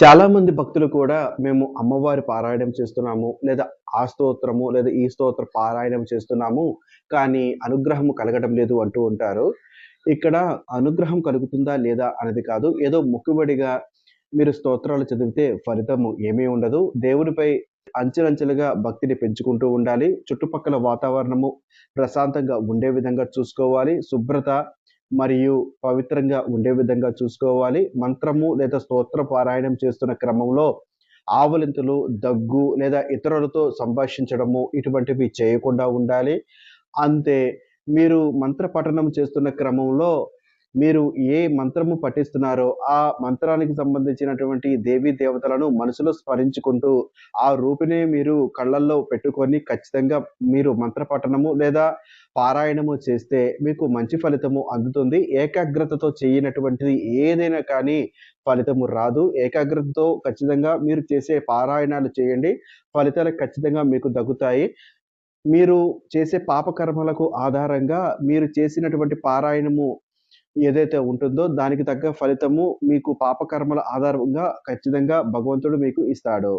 చాలామంది భక్తులు కూడా మేము అమ్మవారి పారాయణం చేస్తున్నాము, లేదా ఆ స్తోత్రము, లేదా ఈ స్తోత్ర పారాయణం చేస్తున్నాము, కానీ అనుగ్రహం కలగడం లేదు అంటూ ఉంటారు. ఇక్కడ అనుగ్రహం కలుగుతుందా లేదా అనేది కాదు. ఏదో మొక్కుబడిగా మీరు స్తోత్రాలు చదివితే ఫలితము ఏమీ ఉండదు. దేవుడిపై అంచెలంచెలుగా భక్తిని పెంచుకుంటూ ఉండాలి. చుట్టుపక్కల వాతావరణము ప్రశాంతంగా ఉండే విధంగా చూసుకోవాలి. శుభ్రత మరియు పవిత్రంగా ఉండే విధంగా చూసుకోవాలి. మంత్రము లేదా స్తోత్ర పారాయణం చేస్తున్న క్రమంలో ఆవలింతలు, దగ్గు లేదా ఇతరులతో సంభాషించడము ఇటువంటివి చేయకుండా ఉండాలి. అంతే మీరు మంత్ర పఠనం చేస్తున్న క్రమంలో మీరు ఏ మంత్రము పఠిస్తున్నారో, ఆ మంత్రానికి సంబంధించినటువంటి దేవీ దేవతలను మనసులో స్మరించుకుంటూ, ఆ రూపిని మీరు కళ్ళల్లో పెట్టుకొని ఖచ్చితంగా మీరు మంత్ర పఠనము లేదా పారాయణము చేస్తే మీకు మంచి ఫలితము అందుతుంది. ఏకాగ్రతతో చేయనటువంటిది ఏదైనా కానీ ఫలితము రాదు. ఏకాగ్రతతో ఖచ్చితంగా మీరు చేసే పారాయణాలు చేయండి. ఫలితాలు ఖచ్చితంగా మీకు దక్కుతాయి. మీరు చేసే పాపకర్మలకు ఆధారంగా మీరు చేసినటువంటి పారాయణము ఏదైతే ఉంటుందో దానికి తగ్గ ఫలితము మీకు పాపకర్మల ఆధారంగా ఖచ్చితంగా భగవంతుడు మీకు ఇస్తాడు.